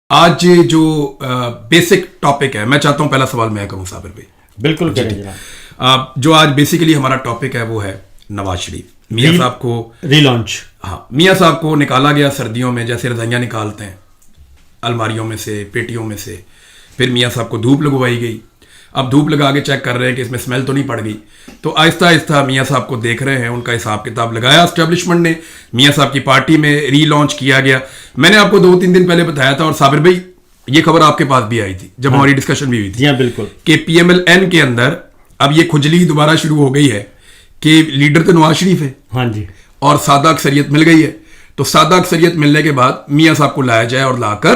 آج جو basic topic ہے، میں چاہتا ہوں پہلا سوال میں کروں صابر بھائی. بالکل کریں جناب. جو آج بیسیکلی ہمارا ٹاپک ہے وہ ہے نواز شریف. میاں صاحب کو ری لانچ. ہاں، میاں صاحب کو نکالا گیا سردیوں میں جیسے رضائیاں نکالتے ہیں الماریوں میں سے، پیٹیوں میں سے. پھر میاں صاحب کو دھوپ لگوائی گئی. اب دھوپ لگا کے چیک کر رہے ہیں کہ اس میں اسمیل تو نہیں پڑ گئی. تو آہستہ آہستہ میاں صاحب کو دیکھ رہے ہیں، ان کا حساب کتاب لگایا اسٹیبلشمنٹ نے. میاں صاحب کی پارٹی میں ری لانچ کیا گیا. میں نے آپ کو 2-3 دن پہلے بتایا تھا، اور صابر بھائی یہ خبر آپ کے پاس بھی آئی تھی جب ہماری ڈسکشن بھی ہوئی تھی. جی ہاں بالکل. کہ پی ایم ایل این کے اندر اب یہ کھجلی دوبارہ شروع ہو گئی ہے کہ لیڈر تو نواز شریف ہے. ہاں جی. اور سادہ اکثریت مل گئی ہے. تو سادہ اکثریت ملنے کے بعد میاں صاحب کو لایا جائے اور لا کر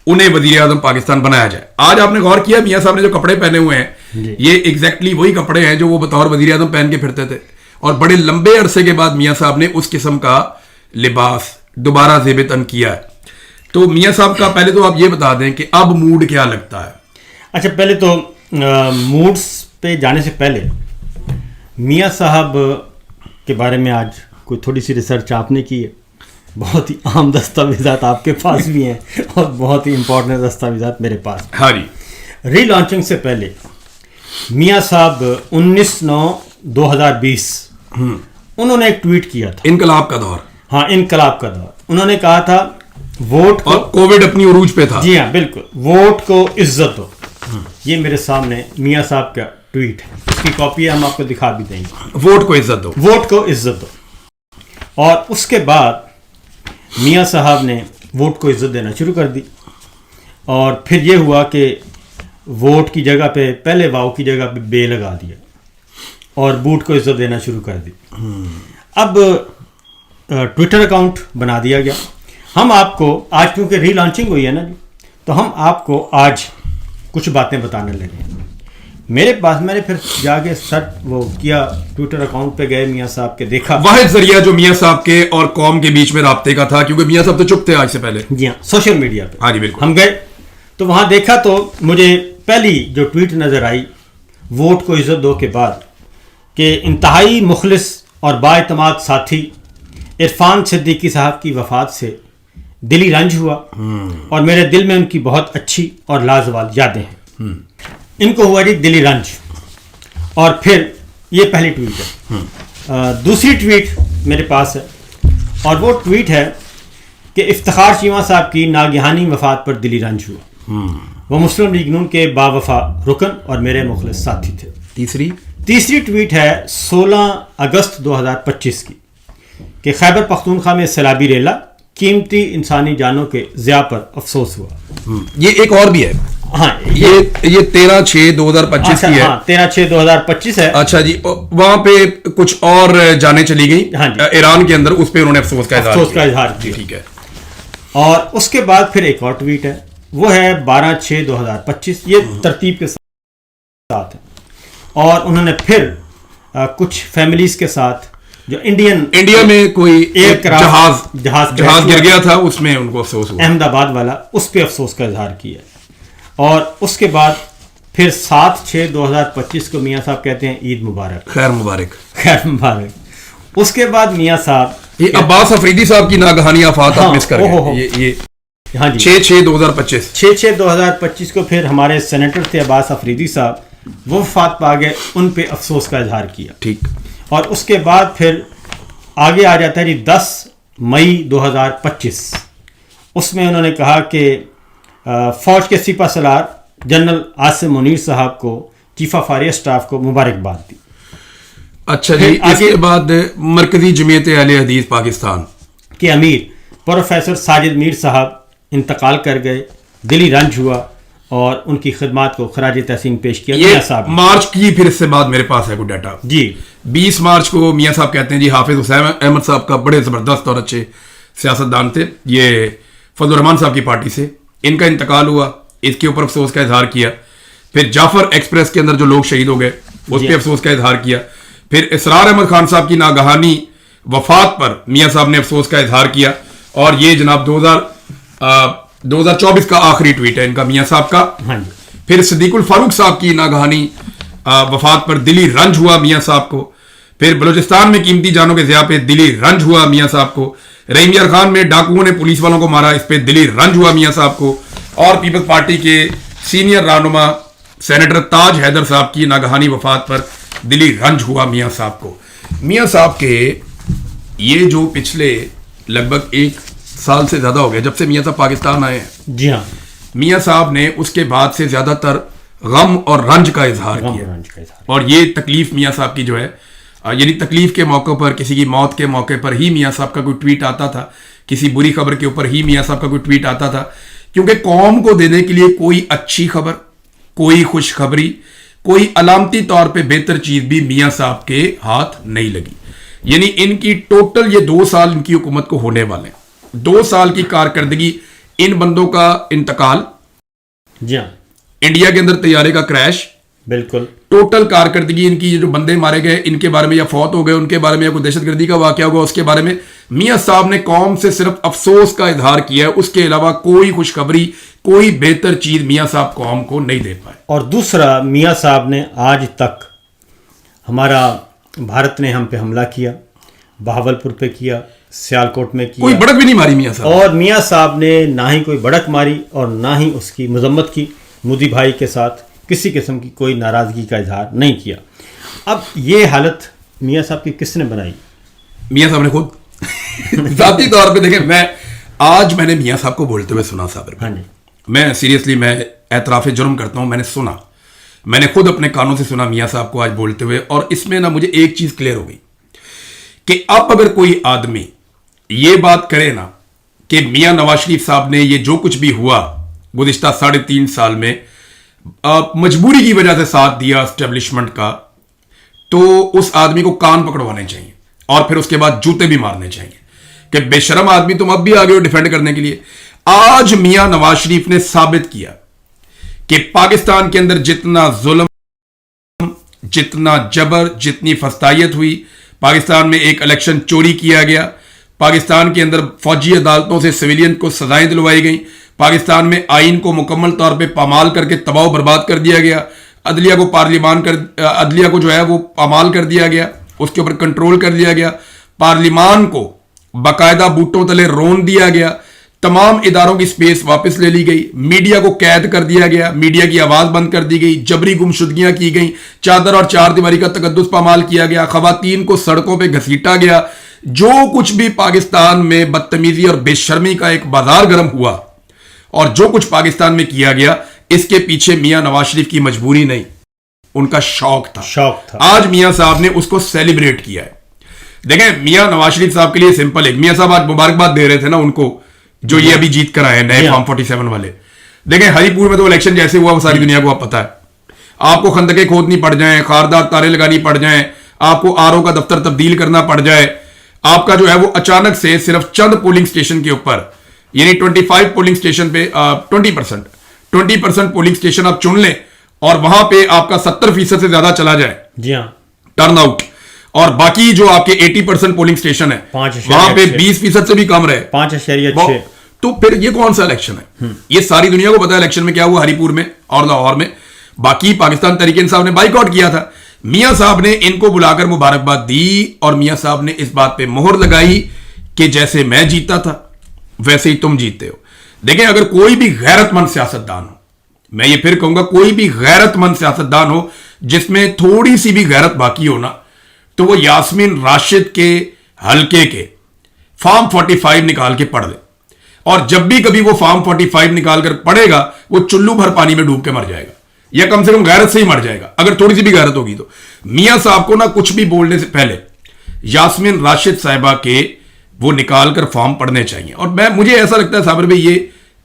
انہیں وزیر اعظم پاکستان بنایا جائے. آج آپ نے غور کیا میاں صاحب نے جو کپڑے پہنے ہوئے ہیں یہ ایگزیکٹلی وہی کپڑے ہیں جو وہ بطور وزیر اعظم پہن کے پھرتے تھے. اور بڑے لمبے عرصے کے بعد میاں صاحب نے اس قسم کا لباس دوبارہ زیب تن کیا ہے. تو میاں صاحب کا پہلے تو آپ یہ بتا دیں کہ اب موڈ کیا لگتا ہے. اچھا، پہلے تو موڈز پہ جانے سے پہلے میاں صاحب کے بارے میں آج کوئی تھوڑی سی ریسرچ آپ نے کی ہے. بہت ہی اہم دستاویزات آپ کے پاس بھی ہیں اور بہت ہی امپورٹنٹ دستاویزات میرے پاس. ہاں جی. ری لانچنگ سے پہلے میاں صاحب 19/9/2020 انہوں نے ایک ٹویٹ کیا تھا. انقلاب کا دور. ہاں، انقلاب کا دور. انہوں نے کہا تھا ووٹ اور کووڈ اپنی عروج پہ تھا. جی ہاں بالکل. ووٹ کو عزت دو. یہ میرے سامنے میاں صاحب کا ٹویٹ ہے. اس کی کاپی ہم آپ کو دکھا بھی دیں گے. ووٹ کو عزت دو. ووٹ کو عزت دو. اور اس کے بعد میاں صاحب نے ووٹ کو عزت دینا شروع کر دی. اور پھر یہ ہوا کہ ووٹ کی جگہ پہ پہلے واؤ کی جگہ پہ بے لگا دیا اور بوٹ کو عزت دینا شروع کر دی. اب ٹویٹر اکاؤنٹ بنا دیا گیا. ہم آپ کو آج کیونکہ ری لانچنگ ہوئی ہے نا جی، تو ہم آپ کو آج کچھ باتیں بتانے لگے. میرے پاس میں نے پھر جا کے وہ کیا، ٹویٹر اکاؤنٹ پہ گئے میاں صاحب کے، دیکھا واحد ذریعہ جو میاں صاحب کے اور قوم کے بیچ میں رابطے کا تھا، کیونکہ میاں صاحب تو چپ تھے آج سے پہلے. جی ہاں، سوشل میڈیا پہ. ہاں جی بالکل. ہم گئے تو وہاں دیکھا تو مجھے پہلی جو ٹویٹ نظر آئی ووٹ کو عزت دو کے بعد کہ انتہائی مخلص اور بااعتماد ساتھی عرفان صدیقی صاحب کی وفات سے دلی رنج ہوا اور میرے دل میں ان کی بہت اچھی اور لازوال یادیں ہیں. ان کو ہوا جی دلی رنج. اور پھر یہ پہلی ٹویٹ ہے. دوسری ٹویٹ میرے پاس ہے اور وہ ٹویٹ ہے کہ افتخار چیمہ صاحب کی ناگہانی وفات پر دلی رنج ہوا. وہ مسلم لیگ نون کے باوفا رکن اور میرے مخلص ساتھی تھے. تیسری ٹویٹ ہے 16 اگست 2025 کی کہ خیبر پختونخوا میں سیلابی ریلا، قیمتی انسانی جانوں کے ضیاع پر افسوس ہوا. یہ ایک اور بھی ہے. ہاں، یہ 13/6/2025 کی ہے. 13/6/2025 ہے. اچھا جی. وہاں پہ کچھ اور جانیں چلی گئی. ہاں جی. ایران کے اندر اس پہ انہوں نے افسوس کا اظہار کیا. ٹھیک ہے. اور اس کے بعد پھر ایک اور ٹویٹ ہے، وہ ہے 12/6/2025. یہ ترتیب کے ساتھ ہے. اور انہوں نے پھر کچھ فیملیز کے ساتھ جو انڈیا میں کوئی ایک جہاز گر گیا تھا، اس میں ان کو افسوس ہوا، احمد آباد والا، اس پہ افسوس کا اظہار کیا. اور اس کے بعد پھر 7/6/2025 کو میاں صاحب کہتے ہیں عید مبارک، خیر مبارک. اس کے بعد میاں صاحب یہ عباس افریدی صاحب کی ناگہانی وفات آپ مس کر گئے. یہ ہاں جی 6/6/2025 6/6/2025 کو پھر ہمارے سینیٹر تھے عباس افریدی صاحب، وہ وفات پا گئے. ان پہ افسوس کا اظہار کیا. ٹھیک. اور اس کے بعد پھر آگے آ جاتا ہے جی 10 مئی 2025. اس میں انہوں نے کہا کہ فوج کے سپہ سالار جنرل عاصم منیر صاحب کو، چیف آف آریا اسٹاف کو مبارکباد دی. اچھا جی. اس کے بعد مرکزی جمعیت اہل حدیث پاکستان کے امیر پروفیسر ساجد میر صاحب انتقال کر گئے. دلی رنج ہوا اور ان کی خدمات کو خراج تحسین پیش کیا. میاں صاحب مارچ کی، پھر اس سے بعد میرے پاس ہے کوئی ڈیٹا جی. 20 مارچ کو میاں صاحب کہتے ہیں جی حافظ حسین احمد صاحب کا بڑے زبردست اور اچھے سیاستدان تھے، یہ فضل الرحمان صاحب کی پارٹی سے، ان کا انتقال ہوا، اس کے اوپر افسوس کا اظہار کیا. پھر جعفر ایکسپریس کے اندر جو لوگ شہید ہو گئے اس پہ افسوس کا اظہار کیا. پھر اسرار احمد خان صاحب کی ناگہانی وفات پر میاں صاحب نے افسوس کا اظہار کیا. اور یہ جناب 2024 کا آخری ٹویٹ ہے ان کا میاں صاحب کا. پھر صدیق الفاروق صاحب کی ناگہانی وفات پر دلی رنج ہوا میاں صاحب کو. پھر بلوچستان میں قیمتی جانوں کے ضیاع پہ دلی رنج ہوا میاں صاحب کو. رحیم یار خان میں ڈاکوؤں نے پولیس والوں کو مارا، اس پہ دلی رنج ہوا میاں صاحب کو. اور پیپلز پارٹی کے سینئر رہنما سینیٹر تاج حیدر صاحب کی ناگہانی وفات پر دلی رنج ہوا میاں صاحب کو. میاں صاحب کے یہ جو پچھلے لگ بھگ 1 سال سے زیادہ ہو گیا جب سے میاں صاحب پاکستان آئے ہیں, جی ہاں, میاں صاحب نے اس کے بعد سے زیادہ تر غم اور رنج کا اظہار کیا. اور یہ تکلیف میاں صاحب کی جو ہے, یعنی تکلیف کے موقع پر, کسی کی موت کے موقع پر ہی میاں صاحب کا کوئی ٹویٹ آتا تھا, کسی بری خبر کے اوپر ہی میاں صاحب کا کوئی ٹویٹ آتا تھا, کیونکہ قوم کو دینے کے لیے کوئی اچھی خبر, کوئی خوشخبری, کوئی علامتی طور پہ بہتر چیز بھی میاں صاحب کے ہاتھ نہیں لگی. یعنی ان کی ٹوٹل یہ 2 سال ان کی حکومت کو ہونے والے ہیں, 2 سال کی کارکردگی, ان بندوں کا انتقال, جی ہاں, انڈیا کے اندر طیارے کا کریش, بالکل ٹوٹل کارکردگی ان کی, جو بندے مارے گئے ان کے بارے میں یا فوت ہو گئے ان کے بارے میں, یا کوئی دہشت گردی کا واقعہ ہوگا اس کے بارے میں, میاں صاحب نے قوم سے صرف افسوس کا اظہار کیا ہے. اس کے علاوہ کوئی خوشخبری, کوئی بہتر چیز میاں صاحب قوم کو نہیں دے پائے. اور دوسرا, میاں صاحب نے آج تک ہمارا بھارت نے ہم پہ حملہ کیا, بہاولپور پہ کیا, سیالکوٹ میں کیا, کوئی بڑک بھی نہیں ماری میاں صاحب. اور میاں صاحب نے نہ ہی کوئی بڑک ماری اور نہ ہی اس کی مذمت کی. مودی بھائی کے ساتھ کسی قسم کی کوئی ناراضگی کا اظہار نہیں کیا. اب یہ حالت میاں صاحب کی کس نے بنائی؟ میاں صاحب نے خود ذاتی طور پہ. دیکھیں, میں نے میاں صاحب کو بولتے ہوئے سنا صابر, ہاں جی, میں سیریسلی میں اعتراف جرم کرتا ہوں, میں نے سنا, میں نے خود اپنے کانوں سے سنا میاں صاحب کو آج بولتے ہوئے. اور اس میں نا مجھے ایک چیز کلیئر ہو گئی کہ اب اگر کوئی آدمی یہ بات کرے نا کہ میاں نواز شریف صاحب نے یہ جو کچھ بھی ہوا گزشتہ 3.5 سال میں مجبوری کی وجہ سے ساتھ دیا اسٹیبلشمنٹ کا, تو اس آدمی کو کان پکڑوانے چاہیے اور پھر اس کے بعد جوتے بھی مارنے چاہیے کہ بے شرم آدمی تم اب بھی آگے ہو ڈیفینڈ کرنے کے لیے. آج میاں نواز شریف نے ثابت کیا کہ پاکستان کے اندر جتنا ظلم, جتنا جبر, جتنی فسطائیت ہوئی, پاکستان میں ایک الیکشن چوری کیا گیا, پاکستان کے اندر فوجی عدالتوں سے سویلین کو سزائیں دلوائی گئیں, پاکستان میں آئین کو مکمل طور پہ پامال کر کے تباہ و برباد کر دیا گیا, عدلیہ کو جو ہے وہ پامال کر دیا گیا, اس کے اوپر کنٹرول کر دیا گیا, پارلیمان کو باقاعدہ بوٹوں تلے رون دیا گیا, تمام اداروں کی سپیس واپس لے لی گئی, میڈیا کو قید کر دیا گیا, میڈیا کی آواز بند کر دی گئی, جبری گمشدگیاں کی گئیں, چادر اور 4 دیواری کا تقدس پامال کیا گیا, خواتین کو سڑکوں پہ گھسیٹا گیا. جو کچھ بھی پاکستان میں بدتمیزی اور بے شرمی کا ایک بازار گرم ہوا اور جو کچھ پاکستان میں کیا گیا, اس کے پیچھے میاں نواز شریف کی مجبوری نہیں, ان کا شوق تھا. آج میاں صاحب نے اس کو سیلیبریٹ کیا ہے. دیکھیں, میاں نواز شریف صاحب کے لیے سمپل ہے, میاں صاحب آج مبارکباد دے رہے تھے نا ان کو جو یہ ابھی جیت کر آئے ہیں نئے فارم 47 والے. دیکھیں, ہری پور میں تو الیکشن جیسے ہوا وہ ساری دنیا کو اب پتا ہے, آپ کو خندقیں کھودنی پڑ جائیں, خاردار تارے لگانی پڑ جائیں, آپ کو آر او کا دفتر تبدیل کرنا پڑ جائے, آپ کا جو ہے وہ اچانک سے صرف چند پولنگ سٹیشن کے اوپر, یعنی 25 پولنگ سٹیشن پہ 20% پولنگ سٹیشن آپ چن لیں اور وہاں پہ آپ کا 70% سے زیادہ چلا جائے, جی ہاں, ٹرن آؤٹ, اور باقی جو آپ کے 80% پولنگ سٹیشن ہے وہاں پہ 20% سے بھی کم رہے, 5.6, تو پھر یہ کون سا الیکشن ہے؟ یہ ساری دنیا کو پتا ہے الیکشن میں کیا ہوا ہری پور میں اور لاہور میں. باقی پاکستان تحریک انصاف نے بائیک آؤٹ کیا تھا. میاں صاحب نے ان کو بلا کر مبارکباد دی اور میاں صاحب نے اس بات پہ مہر لگائی کہ جیسے میں جیتا تھا ویسے ہی تم جیتے ہو. دیکھیں, اگر کوئی بھی غیرت مند سیاستدان ہو, میں یہ پھر کہوں گا کوئی بھی غیرت مند سیاستدان ہو جس میں تھوڑی سی بھی غیرت باقی ہونا, تو وہ یاسمین راشد کے حلقے کے فارم 45 نکال کے پڑھ لے, اور جب بھی کبھی وہ فارم 45 نکال کر پڑھے گا وہ چلو بھر پانی میں ڈوب کے مر جائے گا, یا کم سے کم غیرت سے ہی مر جائے گا اگر تھوڑی سی بھی غیرت ہوگی تو. میاں صاحب کو نہ کچھ بھی بولنے سے پہلے یاسمین راشد صاحبہ کے وہ نکال کر فارم پڑھنے چاہیے. اور مجھے ایسا لگتا ہے صابر بھائی, یہ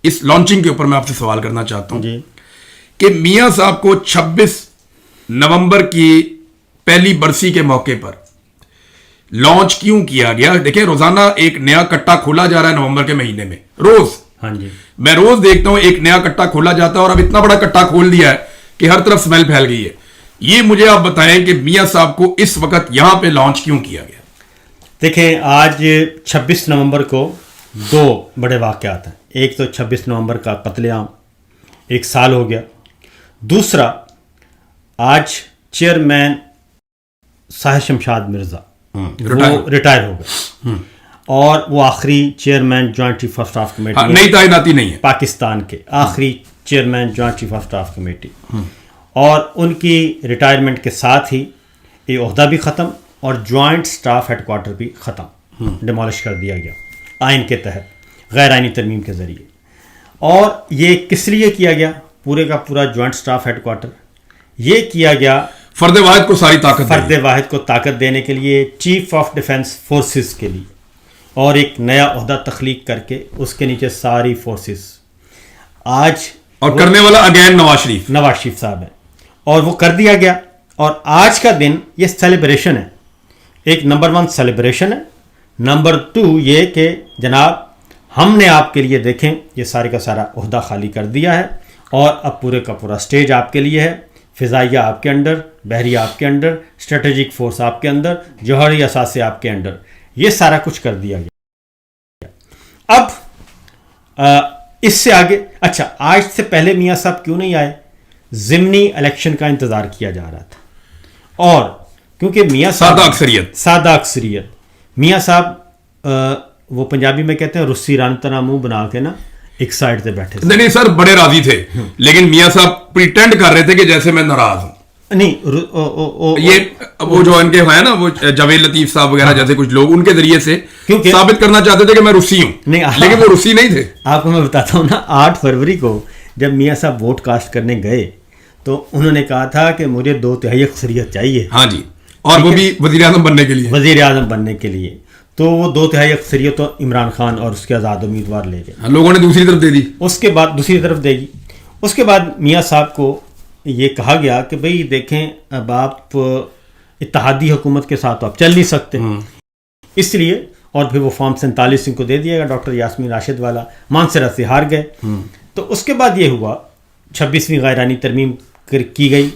اس لانچنگ کے اوپر میں آپ سے سوال کرنا چاہتا ہوں کہ میاں صاحب کو 26 نومبر کی پہلی برسی کے موقع پر لانچ کیوں کیا گیا؟ دیکھیں, روزانہ ایک نیا کٹا کھولا جا رہا ہے نومبر کے مہینے میں, روز. ہاں جی, میں روز دیکھتا ہوں ایک نیا کٹا کھولا جاتا ہے, اور اب اتنا بڑا کٹا کھول دیا ہے کہ ہر طرف سمیل پھیل گئی ہے. یہ مجھے آپ بتائیں کہ میاں صاحب کو اس وقت یہاں پہ لانچ کیوں کیا گیا؟ دیکھیں, آج 26 نومبر کو 2 بڑے واقعات ہیں. ایک تو 26 نومبر کا قتل عام 1 سال ہو گیا. دوسرا, آج چیئرمین ساحر شمشاد مرزا وہ ریٹائر ہو گئے. اور وہ آخری chairman joint chief of staff committee نئی تعیناتی نہیں ہے پاکستان کے آخری chairman joint chief of staff committee, اور ان کی ریٹائرمنٹ کے ساتھ ہی یہ عہدہ بھی ختم اور جوائنٹ اسٹاف ہیڈ کوارٹر بھی ختم، ڈیمالش کر دیا گیا آئین کے تحت غیر آئینی ترمیم کے ذریعے۔ اور یہ کس لیے کیا گیا؟ پورے کا پورا جوائنٹ اسٹاف ہیڈ کوارٹر یہ کیا گیا فرد واحد کو ساری طاقت، فرد واحد کو طاقت دینے کے لیے، چیف آف ڈیفنس فورسز کے لیے، اور ایک نیا عہدہ تخلیق کر کے اس کے نیچے ساری فورسز۔ آج اور کرنے والا اگین نواز شریف صاحب ہیں، اور وہ کر دیا گیا۔ اور آج کا دن یہ سیلیبریشن ہے، ایک نمبر 1 سیلیبریشن ہے، نمبر 2 یہ کہ جناب ہم نے آپ کے لیے دیکھیں یہ سارے کا سارا عہدہ خالی کر دیا ہے، اور اب پورے کا پورا سٹیج آپ کے لیے ہے، فضائیہ آپ کے انڈر، بحریہ آپ کے انڈر، اسٹریٹجک فورس آپ کے اندر، جوہری اثاثے آپ کے انڈر، یہ سارا کچھ کر دیا گیا۔ اب اس سے آگے، اچھا آج سے پہلے میاں صاحب کیوں نہیں آئے؟ ضمنی الیکشن کا انتظار کیا جا رہا تھا، اور کیونکہ میاں صاحب سادہ اکثریت میاں صاحب وہ پنجابی میں کہتے ہیں رسی رانتنا منہ بنا کے نا ایک سائڈ سے بیٹھے تھے۔ نہیں سر، بڑے راضی تھے، لیکن میاں صاحب پریٹینڈ کر رہے تھے کہ جیسے میں ناراض ہوں۔ نہیں، یہ وہ جو ان کے ہے نا، وہ جاوید لطیف صاحب وغیرہ جیسے کچھ لوگ ان کے ذریعے سے ثابت کرنا چاہتے تھے کہ میں روسی ہوں، لیکن وہ روسی نہیں تھے۔ آپ کو میں بتاتا ہوں نا، 8 فروری کو جب میاں صاحب ووٹ کاسٹ کرنے گئے تو انہوں نے کہا تھا کہ مجھے 2/3 اکثریت چاہیے، ہاں جی، اور وہ بھی وزیر اعظم بننے کے لیے، تو وہ 2/3 اکثریت تو عمران خان اور اس کے آزاد امیدوار لے گئے، لوگوں نے دوسری طرف دے دی، اس کے بعد دوسری طرف دے گی۔ اس کے بعد میاں صاحب کو یہ کہا گیا کہ بھئی دیکھیں اب آپ اتحادی حکومت کے ساتھ تو آپ چل نہیں سکتے، اس لیے، اور پھر وہ فارم 47 ان کو دے دیا گیا، ڈاکٹر یاسمین راشد والا مانسرا سے ہار گئے۔ تو اس کے بعد یہ ہوا 26ویں غیر آئینی ترمیم کی گئی،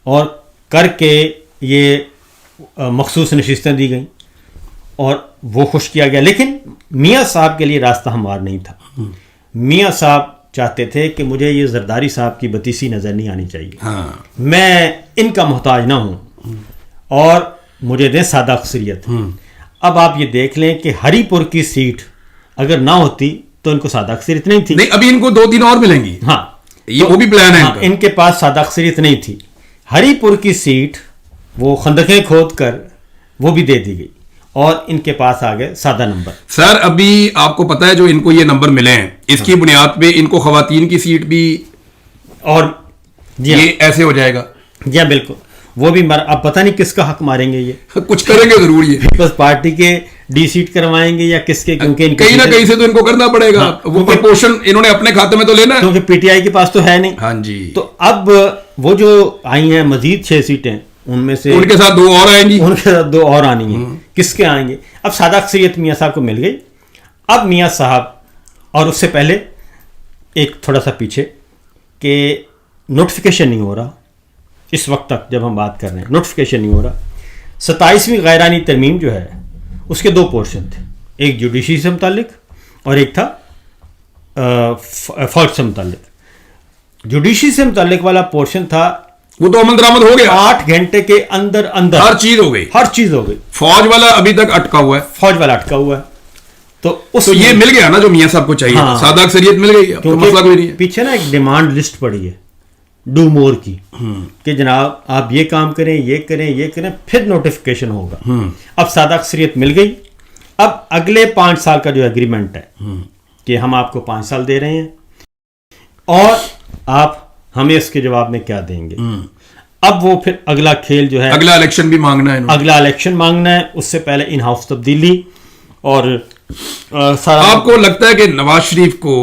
اور کر کے یہ مخصوص نشستیں دی گئیں اور وہ خوش کیا گیا، لیکن میاں صاحب کے لیے راستہ ہموار نہیں تھا۔ میاں صاحب چاہتے تھے کہ مجھے یہ زرداری صاحب کی بتیسی نظر نہیں آنی چاہیے، میں ان کا محتاج نہ ہوں اور مجھے دیں سادہ اکثریت۔ اب آپ یہ دیکھ لیں کہ ہری پور کی سیٹ اگر نہ ہوتی تو ان کو سادہ اکثریت نہیں تھی، نہیں ابھی ان کو 2-3 اور ملیں گی، ہاں یہ وہ بھی پلان ہے ان کے پاس سادہ اکثریت نہیں تھی۔ ہری پور کی سیٹ وہ خندقیں کھود کر وہ بھی دے دی گئی، اور ان کے پاس آ گئے سادہ نمبر۔ سر ابھی آپ کو پتا ہے جو ان کو یہ نمبر ملے ہیں، اس کی بنیاد پہ ان کو خواتین کی سیٹ بھی، اور یہ ایسے ہو جائے گا، جی ہاں بالکل، وہ بھی اب پتہ نہیں کس کا حق ماریں گے، یہ کچھ کریں گے ضرور، یہ پیپلز پارٹی کے ڈی سیٹ کروائیں گے یا کس کے، کیونکہ کہیں نہ کہیں سے تو ان کو کرنا پڑے گا، وہ پرپورشن انہوں نے اپنے کھاتے میں تو لینا ہے، کیونکہ پی ٹی آئی کے پاس تو ہے نہیں۔ ہاں جی، تو اب وہ جو آئی ہیں مزید 6 سیٹیں، ان میں سے ان کے ساتھ 2 اور آئیں گی، ان کے ساتھ 2 اور آنی ہیں، کس کے آئیں گے؟ اب سادہ اکثریت میاں صاحب کو مل گئی۔ اب میاں صاحب، اور اس سے پہلے ایک تھوڑا سا پیچھے کہ نوٹیفیکیشن نہیں ہو رہا، اس وقت تک جب ہم بات کر رہے ہیں نوٹیفیکیشن نہیں ہو رہا۔ 27ویں غیر آئینی ترمیم جو ہے اس کے 2 پورشن تھے، ایک جوڈیشری سے متعلق اور ایک تھا فوج سے متعلق۔ جوڈیشری سے متعلق والا پورشن تھا، وہ تو عمل درآمد ہو گیا، 8 گھنٹے کے اندر ہر چیز ہو گئی، فوج والا ابھی تک اٹکا ہوا ہے، تو یہ مل گیا نا جو میاں صاحب کو چاہیے، سادہ اکثریت مل گئی، مسئلہ کوئی نہیں ہے۔ پیچھے نا ایک ڈیمانڈ لسٹ پڑی ہے ڈو مور کی، کہ جناب آپ یہ کام کریں، یہ کریں، یہ کریں، پھر نوٹیفیکیشن ہوگا۔ اب سادہ اکثریت مل گئی، اب اگلے 5 سال کا جو ایگریمنٹ ہے کہ ہم آپ کو 5 سال دے رہے ہیں اور آپ ہمیں اس کے جواب میں کیا دیں گے۔ اب وہ پھر اگلا کھیل جو ہے، اگلا الیکشن بھی مانگنا ہے، اس سے پہلے ان ہاؤس تبدیلی، اور آپ کو لگتا ہے کہ نواز شریف کو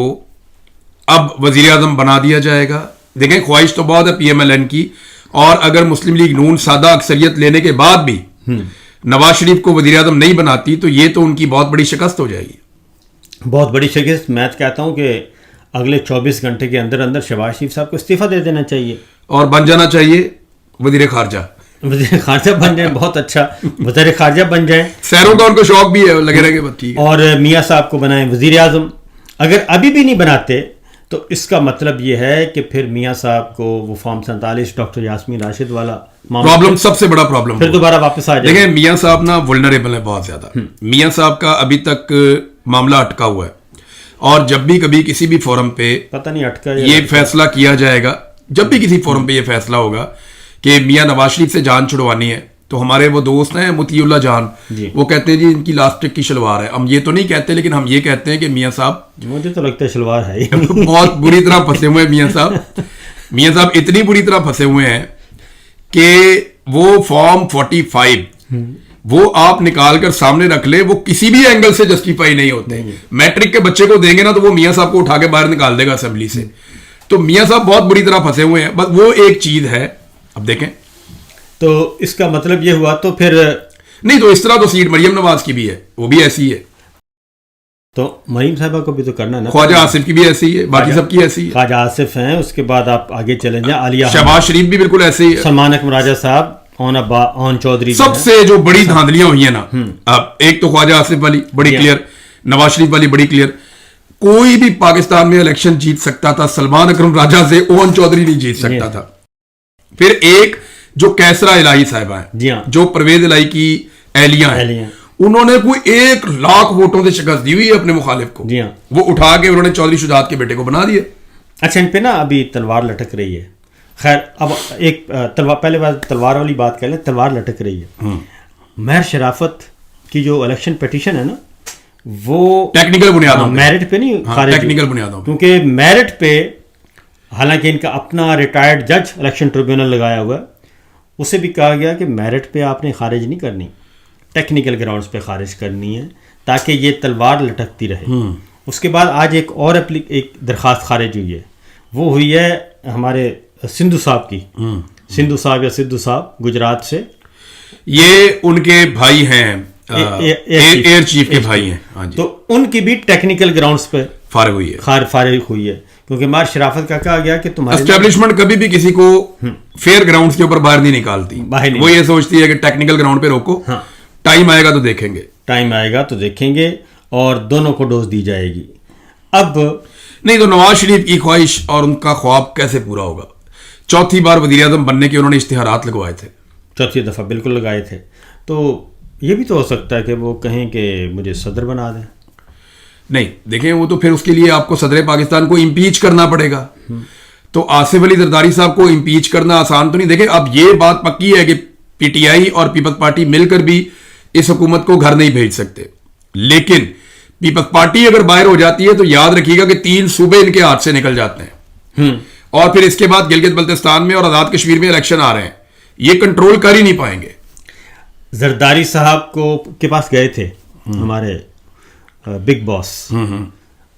اب وزیر اعظم بنا دیا جائے گا؟ دیکھیں خواہش تو بہت ہے پی ایم ایل این کی، اور اگر مسلم لیگ نون سادہ اکثریت لینے کے بعد بھی نواز شریف کو وزیر اعظم نہیں بناتی تو یہ تو ان کی بہت بڑی شکست ہو جائے گی، بہت بڑی شکست۔ میں کہتا ہوں کہ اگلے 24 گھنٹے کے اندر اندر شہباز شریف صاحب کو استعفیٰ دے دینا چاہیے اور بن جانا چاہیے وزیر خارجہ بن جائیں، بہت اچھا وزیر خارجہ بن جائیں، شہروں کا ان کو شوق بھی ہے، لگے رہے گا، اور میاں صاحب کو بنائیں وزیر اعظم۔ اگر ابھی بھی نہیں بناتے تو اس کا مطلب یہ ہے کہ پھر میاں صاحب کو وہ فارم 47 ڈاکٹر یاسمین راشد والا پرابلم سب سے بڑا پرابلم پھر دوبارہ واپس آ جائے. دیکھیں میاں صاحب نا ولنریبل ہے بہت زیادہ. میاں صاحب کا ابھی تک معاملہ اٹکا ہوا ہے, اور جب بھی کبھی کسی بھی فورم پہ پتہ نہیں اٹکا یہ فیصلہ کیا جائے گا, جب بھی کسی فورم پہ یہ فیصلہ ہوگا کہ میاں نواز شریف سے جان چھڑوانی ہے, تو ہمارے وہ دوست ہیں مطیع اللہ جان, وہ کہتے ہیں جی ان کی لاسٹک کی شلوار ہے. ہم یہ تو نہیں کہتے, لیکن ہم یہ کہتے ہیں کہ میاں صاحب مجھے تو لگتا ہے شلوار ہے بہت بری طرح پھنسے ہوئے ہیں میاں صاحب. میاں صاحب اتنی بری طرح پھنسے ہوئے ہیں کہ وہ فارم 45 وہ آپ نکال کر سامنے رکھ لیں, وہ کسی بھی اینگل سے جسٹیفائی نہیں ہوتے. میٹرک کے بچے کو دیں گے نا تو وہ میاں صاحب کو اٹھا کے باہر نکال دے گا اسمبلی سے. تو میاں صاحب بہت بری طرح پھنسے ہوئے ہیں. بس وہ ایک چیز ہے, اب دیکھیں. تو اس کا مطلب یہ ہوا تو پھر نہیں, تو اس طرح تو سیٹ مریم نواز کی بھی ہے, وہ بھی ایسی ہے. تو مریم صاحبہ کو بھی تو کرنا نا. خواجہ آصف کی بھی ایسی ہے, باقی سب کی ایسی ہے. خواجہ آصف ہیں, اس کے بعد آپ آگے چلیں جائیں عالیہ شہباز شریف بھی بالکل ایسے ہی ہے. سلمان اکرم راجہ صاحب, اون چودھری, سب سے جو بڑی دھاندلیاں ہوئی ہیں نا, اب ایک تو خواجہ آصف والی بڑی کلیئر, نواز شریف والی بڑی کلیئر. کوئی بھی پاکستان میں الیکشن جیت سکتا تھا, سلمان اکرم راجہ سے اون چودھری نہیں جیت سکتا تھا. پھر ایک جو کیسرا الہی صاحبہ ہیں, جو پرویز الہی کی اہلیہ ہیں, انہوں نے کوئی 1 لاکھ ووٹوں سے شکست دی ہوئی ہے اپنے مخالف کو. وہ اٹھا کے انہوں نے چودھری شجاعت کے بیٹے کو بنا دیا. اچھا, ان پہ نا ابھی تلوار لٹک رہی ہے. خیر, اب ایک پہلے بات تلوار والی بات کر لیں. تلوار لٹک رہی ہے. مہر شرافت کی جو الیکشن پیٹیشن ہے نا, وہ ٹیکنیکل بنیادوں میرٹ پہ نہیں خارج, ٹیکنیکل بنیادوں, کیونکہ میرٹ پہ حالانکہ ان کا اپنا ریٹائرڈ جج الیکشن ٹریبیونل لگایا ہوا ہے, اسے بھی کہا گیا کہ میرٹ پہ آپ نے خارج نہیں کرنی, ٹیکنیکل گراؤنڈز پہ خارج کرنی ہے تاکہ یہ تلوار لٹکتی رہے. اس کے بعد آج ایک اور ایک درخواست خارج ہوئی ہے, وہ ہوئی ہے ہمارے سندھو صاحب کی. سندھو صاحب یا سدھو صاحب گجرات سے, یہ ان کے بھائی ہیں, ایئر چیف کے بھائی ہیں. ہاں جی, تو ان کی بھی ٹیکنیکل گراؤنڈز پہ فارغ ہوئی ہے, فارغ ہوئی ہے, کیونکہ مہر شرافت کا کہا گیا کہ تمہاری اسٹیبلشمنٹ کبھی بھی کسی کو فیئر گراؤنڈز کے اوپر باہر نہیں نکالتی. وہ یہ سوچتی ہے کہ ٹیکنیکل گراؤنڈ پہ روکو, ٹائم آئے گا تو دیکھیں گے, ٹائم آئے گا تو دیکھیں گے, اور دونوں کو ڈوز دی جائے گی. اب نہیں تو نواز شریف کی خواہش اور ان کا خواب کیسے پورا ہوگا؟ چوتھی بار وزیر اعظم بننے کے انہوں نے اشتہارات لگوائے تھے, چوتھی دفعہ بالکل لگائے تھے. تو یہ بھی تو ہو سکتا ہے کہ وہ کہیں کہ مجھے صدر بنا دیں. نہیں دیکھیں, وہ تو پھر اس کے لیے آپ کو صدر پاکستان کو امپیچ کرنا پڑے گا. تو آصف علی زرداری صاحب کو امپیچ کرنا آسان تو نہیں. دیکھیں اب یہ بات پکی ہے کہ پی ٹی آئی اور پیپلز پارٹی مل کر بھی اس حکومت کو گھر نہیں بھیج سکتے, لیکن پیپلز پارٹی اگر باہر ہو جاتی ہے تو یاد رکھیے گا کہ 3 صوبے ان کے ہاتھ سے نکل جاتے ہیں, اور پھر اس کے بعد گلگت بلتستان میں اور آزاد کشمیر میں الیکشن آ رہے ہیں, یہ کنٹرول کر ہی نہیں پائیں گے. زرداری صاحب کے پاس گئے تھے ہمارے بگ باس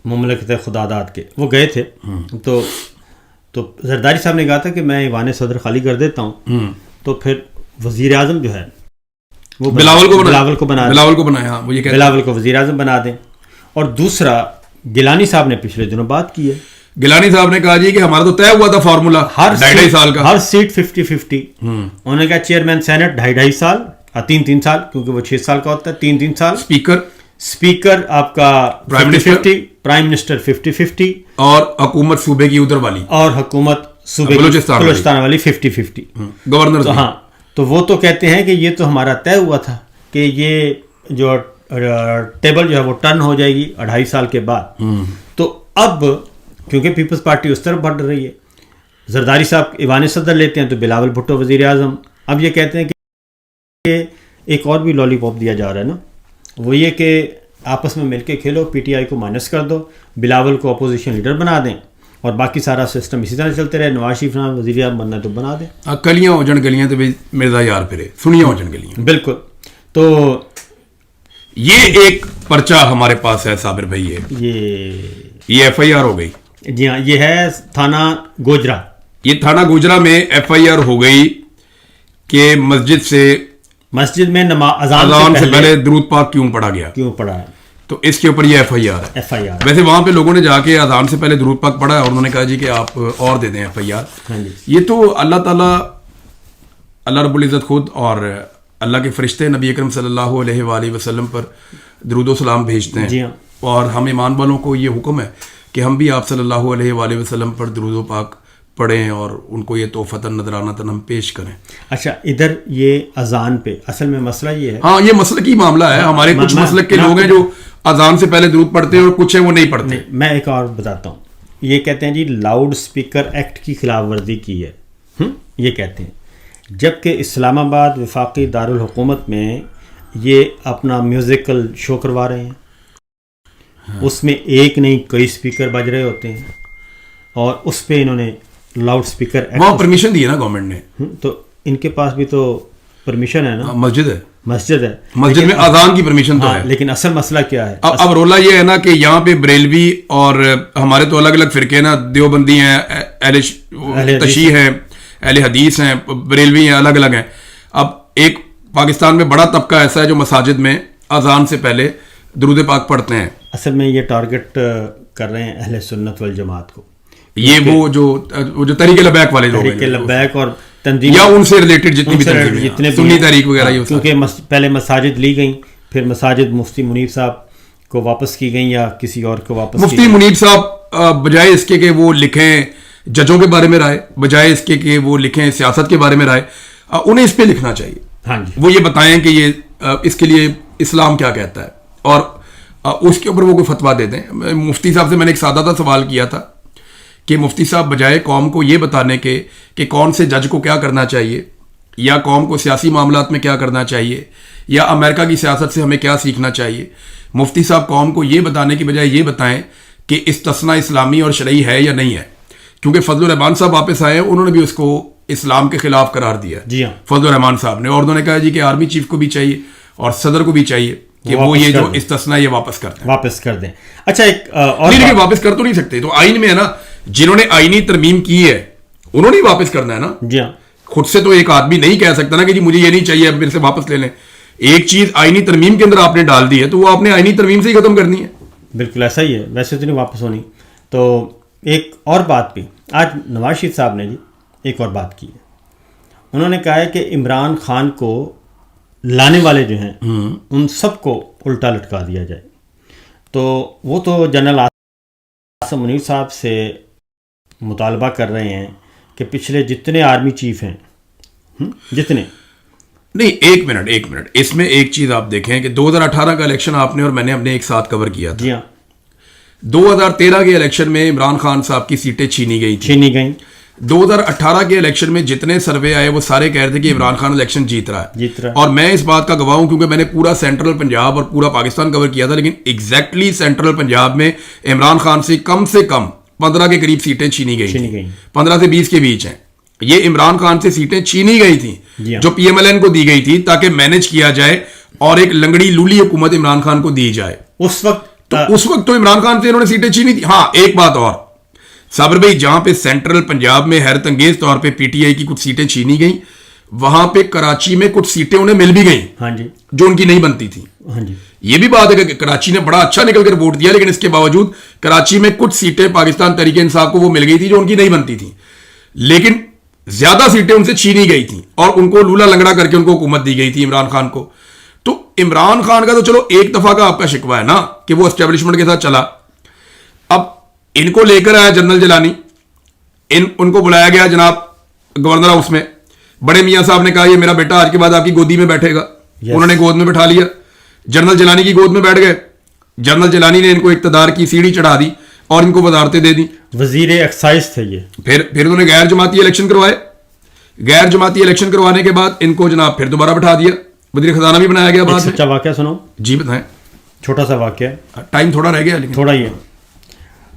مملکت خدا داد کے, وہ گئے تھے. تو زرداری صاحب نے کہا تھا کہ میں ایوان صدر خالی کر دیتا ہوں, تو پھر وزیر اعظم جو ہے وہ بلاول کو بنایا, بلاول کو وزیر اعظم بنا دیں. اور دوسرا گیلانی صاحب نے پچھلے دنوں بات کی ہے. گیلانی صاحب نے کہا جی کہ ہمارا تو طے ہوا تھا فارمولا 2.5 سال کا, ہر سیٹ 50-50. انہوں نے کہا چیئرمین سینٹ 2.5 سال, 3 سال, کیونکہ وہ 6 سال کا ہوتا ہے, 3 سال. اسپیکر آپ کا پرائم منسٹر 50-50, اور حکومت صوبے کی ادھر والی, اور حکومت صوبے بلوچستان والی 50-50. گورنر, ہاں, تو وہ تو کہتے ہیں کہ یہ تو ہمارا طے ہوا تھا کہ یہ جو ٹیبل جو ہے وہ ٹرن ہو جائے گی 2.5 سال کے بعد. تو اب کیونکہ پیپلز پارٹی اس طرف بڑھ رہی ہے, زرداری صاحب ایوان صدر لیتے ہیں تو بلاول بھٹو وزیر اعظم. اب یہ کہتے ہیں کہ ایک اور بھی لالی پاپ دیا جا رہا ہے نا, وہ یہ کہ آپس میں مل کے کھیلو, پی ٹی آئی کو مائنس کر دو, بلاول کو اپوزیشن لیڈر بنا دیں, اور باقی سارا سسٹم اسی طرح چلتے رہے. نواز شریف نے وزیر اعظم بننا تو بنا دیں, کلیاں ہو جن گلیاں تو مرزا یار پھرے سنیاں ہو جن گلیاں. بالکل. تو یہ ایک پرچہ ہمارے پاس ہے صابر بھائی, یہ ایف آئی آر ہو گئی. جی ہاں, یہ ہے تھانہ گوجرا. یہ تھانہ گوجرا میں ایف آئی آر ہو گئی کہ مسجد میں اذان سے پہلے درود پاک کیوں پڑھا ہے, تو اس کے اوپر یہ ایف آئی آر ہے. ویسے وہاں پہ لوگوں نے جا کے اذان سے پہلے درود پاک پڑھا ہے, اور انہوں نے کہا جی کہ آپ اور دے دیں ایف آئی آر. یہ تو اللہ تعالیٰ, اللہ رب العزت خود اور اللہ کے فرشتے نبی اکرم صلی اللہ علیہ وآلہ وسلم پر درود و سلام بھیجتے ہیں, اور ہم ایمان والوں کو یہ حکم ہے کہ ہم بھی آپ صلی اللہ علیہ وآلہ وسلم پر درود و پاک پڑھیں اور ان کو یہ تحفتاً نذرانۃً ہم پیش کریں. اچھا ادھر یہ اذان پہ اصل میں مسئلہ یہ ہے. ہاں یہ مسلکی معاملہ ہے. ہمارے کچھ مسلک کے لوگ ہیں جو اذان سے پہلے درود پڑھتے ہیں اور کچھ ہیں وہ نہیں پڑھتے. میں ایک اور بتاتا ہوں. یہ کہتے ہیں جی لاؤڈ سپیکر ایکٹ کی خلاف ورزی کی ہے. یہ کہتے ہیں جبکہ اسلام آباد وفاقی دارالحکومت میں یہ اپنا میوزیکل شو کروا رہے ہیں. اس میں ایک نہیں کئی سپیکر بج رہے ہوتے ہیں اور اس پہ انہوں نے لاؤڈ سپیکر وہاں پرمیشن دی ہے نا گورنمنٹ نے. تو ان کے پاس بھی تو پرمیشن ہے نا. مسجد ہے, مسجد ہے, مسجد میں اذان کی پرمیشن تو ہے. لیکن اصل مسئلہ کیا ہے؟ اب رولا یہ ہے نا کہ یہاں پہ بریلوی اور ہمارے تو الگ الگ فرقے نا, دیوبندی ہیں, اہل تشیع ہیں, اہل حدیث ہیں, بریلوی ہیں, الگ الگ ہیں. اب ایک پاکستان میں بڑا طبقہ ایسا ہے جو مساجد میں اذان سے پہلے درود پاک پڑھتے ہیں. اصل میں یہ ٹارگٹ کر رہے ہیں اہل سنت والجماعت کو. یہ وہ جو تحریک لبیک والے لوگ ہیں, تحریک لبیک اور تنظیم یا ان سے ریلیٹڈ جتنی بھی تنظیمیں, سنی تحریک وغیرہ, کیونکہ پہلے مساجد لی گئیں, پھر مساجد مفتی منیب صاحب کو واپس کی گئیں یا کسی اور کو واپس. مفتی منیب صاحب بجائے اس کے کہ وہ لکھیں ججوں کے بارے میں رائے, بجائے اس کے کہ وہ لکھیں سیاست کے بارے میں رائے, انہیں اس پہ لکھنا چاہیے. ہاں جی, وہ یہ بتائیں کہ یہ اس کے لیے اسلام کیا کہتا ہے اور اس کے اوپر وہ کوئی فتویٰ دے دیں. مفتی صاحب سے میں نے ایک سادہ تھا سوال کیا تھا کہ مفتی صاحب بجائے قوم کو یہ بتانے کے کہ کون سے جج کو کیا کرنا چاہیے, یا قوم کو سیاسی معاملات میں کیا کرنا چاہیے, یا امریکہ کی سیاست سے ہمیں کیا سیکھنا چاہیے, مفتی صاحب قوم کو یہ بتانے کی بجائے یہ بتائیں کہ استثناء اسلامی اور شرعی ہے یا نہیں ہے. کیونکہ فضل الرحمان صاحب واپس آئے ہیں, انہوں نے بھی اس کو اسلام کے خلاف قرار دیا. جی ہاں, فضل الرحمان صاحب نے, اور انہوں نے کہا جی کہ آرمی چیف کو بھی چاہیے اور صدر کو بھی چاہیے کہ وہ یہ جو استثناء یہ واپس کر دیں. اچھا ایک اور نہیں, واپس کر تو نہیں سکتے. تو آئین میں ہے نا, جنہوں نے آئینی ترمیم کی ہے انہوں نے واپس کرنا ہے نا. جی ہاں, خود سے تو ایک آدمی نہیں کہہ سکتا نا کہ جی مجھے یہ نہیں چاہیے اب میرے سے واپس لے لیں. ایک چیز آئینی ترمیم کے اندر آپ نے ڈال دی ہے تو وہ آپ نے آئینی ترمیم سے ہی ختم کرنی ہے. بالکل ایسا ہی ہے, ویسے تو نہیں واپس ہونی. تو ایک اور بات بھی آج نواز شریف صاحب نے جی ایک اور بات کی ہے. انہوں نے کہا ہے کہ عمران خان کو لانے والے جو ہیں ان سب کو الٹا لٹکا دیا جائے. تو وہ تو جنرل عاصم منیر صاحب سے مطالبہ کر رہے ہیں کہ پچھلے جتنے آرمی چیف ہیں, جتنے نہیں, ایک منٹ اس میں ایک چیز آپ دیکھیں کہ 2018 کا الیکشن آپ نے اور میں نے اپنے ایک ساتھ کور کیا تھا. جی ہاں, 2013 کے الیکشن میں عمران خان صاحب کی سیٹیں چھینی گئیں. 2018 کے الیکشن میں جتنے سروے آئے وہ سارے کہہ رہے تھے کہ عمران خان الیکشن جیت رہا ہے. اور میں اس بات کا گواہ ہوں کیونکہ میں نے پورا سینٹرل پنجاب اور پورا پاکستان کور کیا تھا. لیکن ایگزیکٹلی سینٹرل پنجاب میں عمران خان سے کم 15 کے قریب سیٹیں چھینی گئی, 15 سے 20 کے بیچ ہیں. یہ عمران خان سے سیٹیں چھینی گئی تھیں جو پی ایم ایل این کو دی گئی تھی تاکہ مینج کیا جائے اور ایک لنگڑی لولی حکومت عمران خان کو دی جائے. اس وقت تو عمران خان سے انہوں نے سیٹیں چھینی تھی. ہاں ایک بات اور صابر بھائی, جہاں پہ سینٹرل پنجاب میں حیرت انگیز طور پہ پی ٹی آئی کی کچھ سیٹیں چھینی گئیں, وہاں پہ کراچی میں کچھ سیٹیں انہیں مل بھی گئیں. ہاں جی, جو ان کی نہیں بنتی تھی. ہاں جی, یہ بھی بات ہے کہ کراچی نے بڑا اچھا نکل کر ووٹ دیا, لیکن اس کے باوجود کراچی میں کچھ سیٹیں پاکستان تحریک انصاف کو وہ مل گئی تھی جو ان کی نہیں بنتی تھیں. لیکن زیادہ سیٹیں ان سے چھینی گئی تھیں اور ان کو لولا لنگڑا کر کے ان کو حکومت دی گئی تھی عمران خان کو. تو عمران خان کا تو چلو ایک دفعہ کا آپ کا شکوہ ہے نا کہ وہ اسٹیبلشمنٹ کے ساتھ چلا. اب ان کو لے کر آیا جنرل جیلانی, ان کو بلایا گیا جناب گورنر ہاؤس میں. بڑے میاں صاحب نے کہا یہ میرا بیٹا آج کے بعد آپ کی گودی میں بیٹھے گا. انہوں نے گود میں بٹھا لیا, جنرل جیلانی کی گود میں بیٹھ گئے. جنرل جیلانی نے ان کو اقتدار کی سیڑھی چڑھا دی اور ان کو وزارتیں دے دی. وزیر ایکسائز تھے یہ. پھر انہوں نے غیر جماعتی الیکشن کروائے. غیر جماعتی الیکشن کروانے کے بعد ان کو جناب پھر دوبارہ بٹھا دیا, وزیر خزانہ بھی بنایا گیا. بعد میں سچا واقعہ سناؤ. جی بتائیں. چھوٹا سا واقعہ, ٹائم تھوڑا رہ گیا لیکن تھوڑا ہی ہے.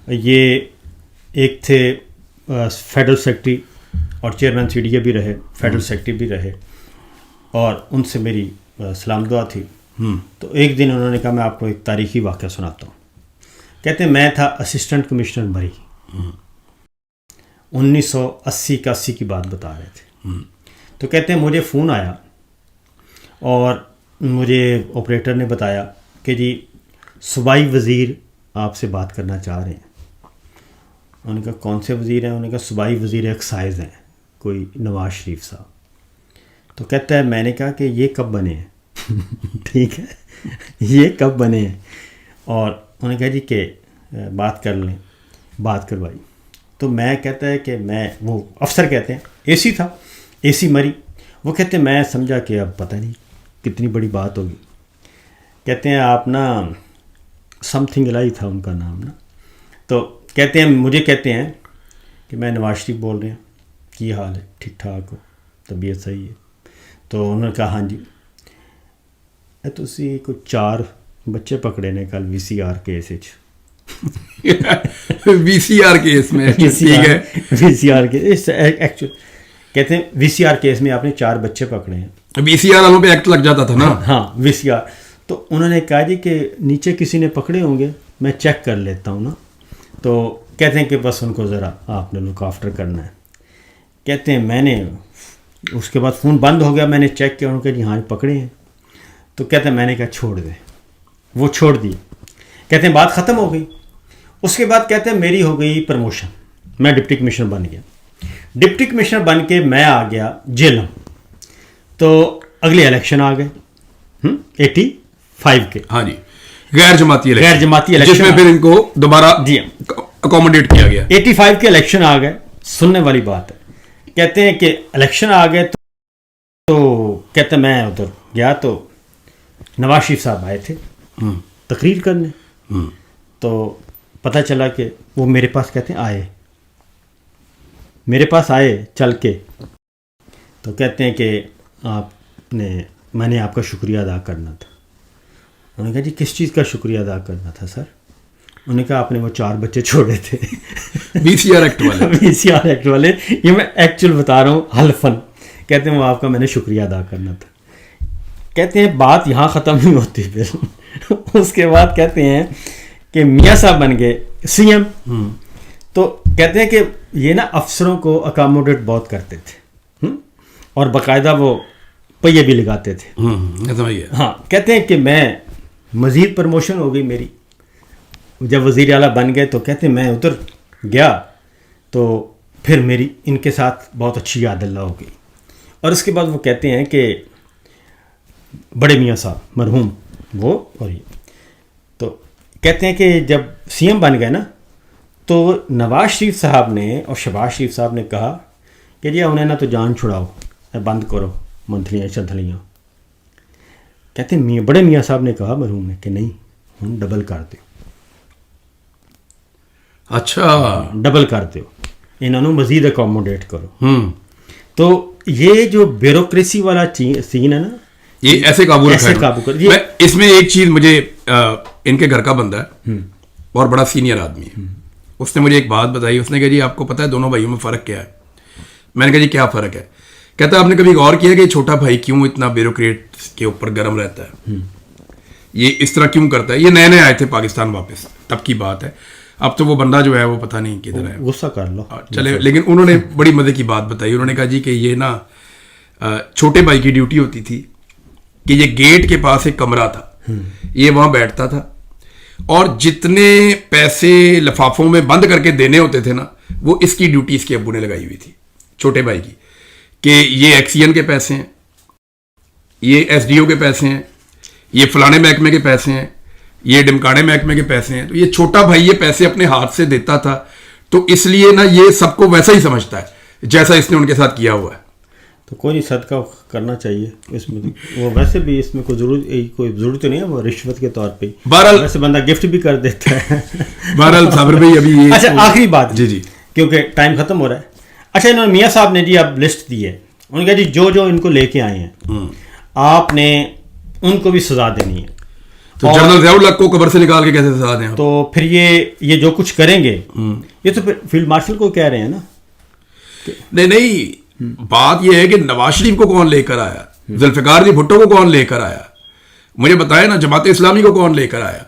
یہ ایک تھے فیڈرل سیکرٹری اور چیئرمین سی ڈی اے بھی رہے, فیڈرل سیکرٹری بھی رہے, اور ان سے میری سلام دعا تھی. تو ایک دن انہوں نے کہا میں آپ کو ایک تاریخی واقعہ سناتا ہوں. کہتے ہیں میں تھا اسسٹنٹ کمشنر مری, 1980 کی بات بتا رہے تھے. تو کہتے ہیں مجھے فون آیا اور مجھے آپریٹر نے بتایا کہ جی صوبائی وزیر آپ سے بات کرنا چاہ رہے ہیں. انہوں نے کہا کون سے وزیر ہیں؟ انہوں نے کہا صوبائی وزیر ایکسائز ہیں, کوئی نواز شریف صاحب. تو کہتا ہے میں نے کہا کہ یہ کب بنے ہیں؟ ٹھیک ہے, یہ کب بنے ہیں؟ اور انہوں نے کہا جی کہ بات کر لیں. بات کروائی. تو میں کہتا ہے کہ میں وہ افسر کہتے ہیں اے سی تھا, اے سی مری. وہ کہتے ہیں میں سمجھا کہ اب پتہ نہیں کتنی بڑی بات ہوگی. کہتے ہیں آپ نا سم تھنگ الائی تھا ان کا نام نا. تو کہتے ہیں مجھے کہتے ہیں کہ میں نواز شریف بول رہے ہیں, کی حال ہے, ٹھیک ٹھاک ہو, طبیعت صحیح ہے. تو انہوں نے کہا ہاں جی. تسی کوئی 4 بچے پکڑے نے کل V C R case V C R case میں V C R case actual کہتے ہیں وی سی آر کیس میں آپ نے 4 بچے پکڑے ہیں. وی سی آر والوں پہ ایکٹ لگ جاتا تھا نا. ہاں وی سی آر. تو انہوں نے کہا جی کہ نیچے کسی نے پکڑے ہوں گے, میں چیک کر لیتا ہوں نا. تو کہتے ہیں کہ بس ان کو ذرا آپ نے لک آفٹر کرنا ہے. کہتے ہیں میں نے اس کے بعد فون بند ہو گیا, میں نے چیک کیا, انہوں نے کہا جی ہاں پکڑے ہیں. تو کہتے ہیں میں نے کہا چھوڑ دے, وہ چھوڑ دی. کہتے ہیں بات ختم ہو گئی. اس کے بعد کہتے ہیں میری ہو گئی پروموشن, میں ڈپٹی کمشنر بن گیا. ڈپٹی کمشنر بن کے میں آ گیا جیلم. تو اگلے الیکشن آ گئے 85 کے. ہاں جی, غیر جماعتی الیکشن جس میں پھر ان کو دوبارہ جی اکوموڈیٹ کیا گیا. 85 کے الیکشن آ گئے. سننے والی بات ہے. کہتے ہیں کہ الیکشن آ گئے تو کہتے ہیں میں ادھر گیا تو نواز شریف صاحب آئے تھے تقریر کرنے. تو پتہ چلا کہ وہ میرے پاس کہتے ہیں میرے پاس آئے چل کے. تو کہتے ہیں کہ میں نے آپ کا شکریہ ادا کرنا تھا. انہوں نے کہا جی کس چیز کا شکریہ ادا کرنا تھا سر؟ انہوں نے کہا آپ نے وہ 4 بچے چھوڑے تھے وی سی آر ایکٹ والے. یہ میں ایکچوئل بتا رہا ہوں حلفاً. کہتے ہیں وہ آپ کا میں نے شکریہ ادا کرنا تھا. کہتے ہیں بات یہاں ختم نہیں ہوتی. پھر اس کے بعد کہتے ہیں کہ میاں صاحب بن گئے سی ایم. تو کہتے ہیں کہ یہ نا افسروں کو اکاموڈیٹ بہت کرتے تھے اور باقاعدہ وہ پہیے بھی لگاتے تھے. ہاں کہتے ہیں کہ میں مزید پروموشن ہو گئی میری جب وزیر اعلیٰ بن گئے. تو کہتے ہیں میں ادھر گیا تو پھر میری ان کے ساتھ بہت اچھی یاد اللہ ہو گئی. اور اس کے بعد وہ کہتے ہیں کہ بڑے میاں صاحب مرحوم وہ اور یہ تو کہتے ہیں کہ جب سی ایم بن گئے نا تو نواز شریف صاحب نے اور شہباز شریف صاحب نے کہا کہ جی انہیں نہ تو جان چھڑاؤ, بند کرو منتھلیاں شدھلیاں. کہتے ہیں بڑے میاں صاحب نے کہا مرحوم نے کہ نہیں ہم ڈبل کر دو. اچھا ڈبل کر دو, انہوں نے مزید اکوموڈیٹ کرو. تو یہ جو بیوروکریسی والا سین ہے نا یہ ایسے قابو کر. اس میں ایک چیز مجھے ان کے گھر کا بندہ ہے اور بڑا سینئر آدمی ہے, اس نے مجھے ایک بات بتائی. اس نے کہا جی آپ کو پتہ ہے دونوں بھائیوں میں فرق کیا ہے؟ میں نے کہا جی کیا فرق ہے؟ کہتا ہے آپ نے کبھی غور کیا کہ چھوٹا بھائی کیوں اتنا بیوروکریٹ کے اوپر گرم رہتا ہے, یہ اس طرح کیوں کرتا ہے؟ یہ نئے نئے آئے تھے پاکستان واپس, تب کی بات ہے. اب تو وہ بندہ جو ہے وہ پتہ نہیں کدھر ہے, غصہ کر لو چلے. لیکن انہوں نے بڑی مزے کی بات بتائی. انہوں نے کہا جی کہ یہ نا چھوٹے بھائی کی ڈیوٹی ہوتی تھی کہ یہ گیٹ کے پاس ایک کمرہ تھا, یہ وہاں بیٹھتا تھا اور جتنے پیسے لفافوں میں بند کر کے دینے ہوتے تھے نا وہ اس کی ڈیوٹی اس کے ابو نے لگائی ہوئی تھی چھوٹے بھائی کی, کہ یہ ایکسین کے پیسے ہیں, یہ ایس ڈی او کے پیسے ہیں, یہ فلانے محکمے کے پیسے ہیں, یہ ڈمکانے محکمے کے پیسے ہیں. تو یہ چھوٹا بھائی یہ پیسے اپنے ہاتھ سے دیتا تھا, تو اس لیے نا یہ سب کو ویسا ہی سمجھتا ہے جیسا اس نے ان کے ساتھ کیا ہوا ہے. تو کوئی نہیں صدقہ کرنا چاہیے اس میں. وہ ویسے بھی اس میں کوئی ضرورت نہیں ہے وہ رشوت کے طور پہ, بہرحال ویسے بندہ گفٹ بھی کر دیتا ہے. بہرحال صابر بھائی ابھی اچھا آخری بات جی کیونکہ ٹائم ختم ہو رہا ہے. اچھا انہوں نے میاں صاحب نے جی اب لسٹ دی ہے, انہوں نے کہا جی جو ان کو لے کے آئے ہیں آپ نے ان کو بھی سزا دینی ہے. تو جنرل ضیاء الحق کو قبر سے نکال کے کیسے سزا دیں؟ تو پھر یہ جو کچھ کریں گے یہ تو پھر فیلڈ مارشل کو کہہ رہے ہیں نا. نہیں بات یہ ہے کہ نواز شریف کو کون لے کر آیا, ذوالفقار علی بھٹو کو کون لے کر آیا, مجھے بتائیں نا جماعت اسلامی کو کون لے کر آیا,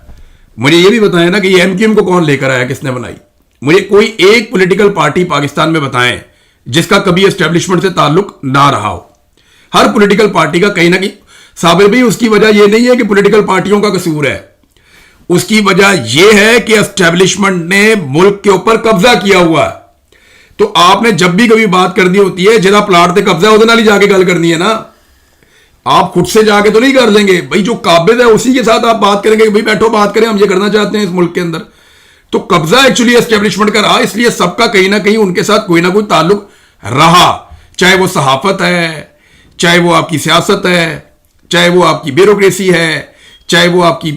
مجھے یہ بھی بتائیں نا کہ یہ ایم کو کون لے کر آیا, کس نے بنائی. مجھے کوئی ایک پولیٹیکل پارٹی پاکستان میں بتائیں جس کا کبھی اسٹیبلشمنٹ سے تعلق نہ رہا ہو. ہر پولیٹیکل پارٹی کا کہیں نہ کہیں, صابر بھائی اس کی وجہ یہ نہیں ہے کہ پولیٹیکل پارٹیوں کا قصور ہے, اس کی وجہ یہ ہے کہ اسٹیبلشمنٹ نے ملک کے اوپر قبضہ کیا ہوا ہے. تو آپ نے جب بھی کبھی بات کرنی ہوتی ہے جہاں پلاٹ تے قبضہ ہے وہ جا کے گل کرنی ہے نا, آپ خود سے جا کے تو نہیں کر لیں گے بھائی. جو قابض ہے اسی کے ساتھ آپ بات کریں گے کہ بھائی بیٹھو بات کریں, ہم یہ کرنا چاہتے ہیں اس ملک کے اندر. تو قبضہ ایکچولی اسٹیبلشمنٹ کا رہا, اس لیے سب کا کہیں نہ کہیں ان کے ساتھ کوئی نہ کوئی تعلق رہا, چاہے وہ صحافت ہے, چاہے وہ آپ کی سیاست ہے, چاہے وہ آپ کی بیوروکریسی ہے, چاہے وہ آپ کی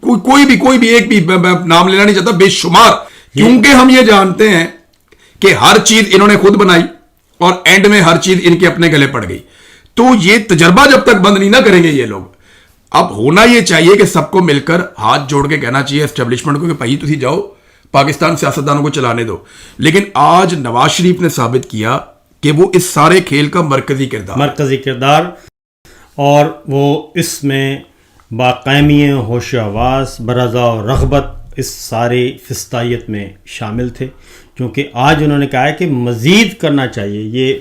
کوئی بھی ایک بھی نام لینا نہیں چاہتا, بے شمار, کیونکہ ہم یہ جانتے ہیں کہ ہر چیز انہوں نے خود بنائی اور اینڈ میں ہر چیز ان کے اپنے گلے پڑ گئی. تو یہ تجربہ جب تک بند نہیں نہ کریں گے یہ لوگ, اب ہونا یہ چاہیے کہ سب کو مل کر ہاتھ جوڑ کے کہنا چاہیے اسٹیبلشمنٹ کو کہ بھائی تسی جاؤ پاکستان سیاستدانوں کو چلانے دو. لیکن آج نواز شریف نے ثابت کیا کہ وہ اس سارے کھیل کا مرکزی کردار اور وہ اس میں باقیمی ہوش آواز برضا و رغبت اس سارے فسطائیت میں شامل تھے, کیونکہ آج انہوں نے کہا ہے کہ مزید کرنا چاہیے. یہ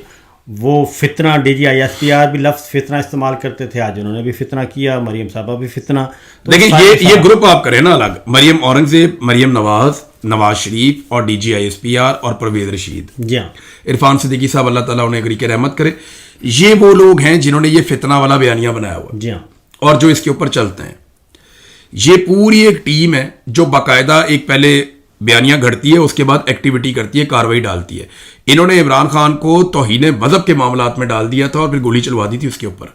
وہ فتنہ DGISPR بھی لفظ فتنہ استعمال کرتے تھے, آج انہوں نے بھی فتنہ کیا, مریم صاحبہ بھی فتنہ. دیکھیں یہ گروپ آپ کریں نا الگ, مریم اورنگزیب, مریم نواز شریف اور DGISPR اور پرویز رشید, جی ہاں, عرفان صدیقی صاحب اللہ تعالیٰ انہیں غریق رحمت کرے, یہ وہ لوگ ہیں جنہوں نے یہ فتنہ والا بیانیہ بنایا ہوا, جی ہاں, اور جو اس کے اوپر چلتے ہیں. یہ پوری ایک ٹیم ہے جو باقاعدہ ایک پہلے بیانیہ گھڑتی ہے, اس کے بعد ایکٹیویٹی کرتی ہے, کاروائی ڈالتی ہے. انہوں نے عمران خان کو توہین مذہب کے معاملات میں ڈال دیا تھا اور پھر گولی چلوا دی تھی اس کے اوپر,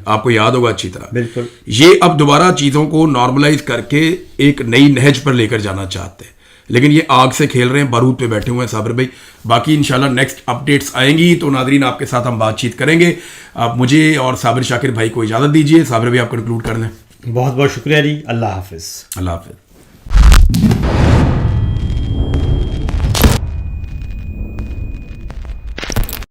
آپ کو یاد ہوگا اچھی طرح. بالکل. یہ اب دوبارہ چیزوں کو نارملائز کر کے ایک نئی نہج پر لے کر جانا چاہتے ہیں, لیکن یہ آگ سے کھیل رہے ہیں, بارود پہ بیٹھے ہوئے ہیں صابر بھائی. باقی انشاءاللہ نیکسٹ اپڈیٹس آئیں گی تو ناظرین آپ کے ساتھ ہم بات چیت کریں گے. آپ مجھے اور صابر شاکر بھائی کو اجازت دیجیے. صابر بھائی آپ کنکلوڈ کر دیں. بہت بہت شکریہ جی, اللہ حافظ. اللہ حافظ.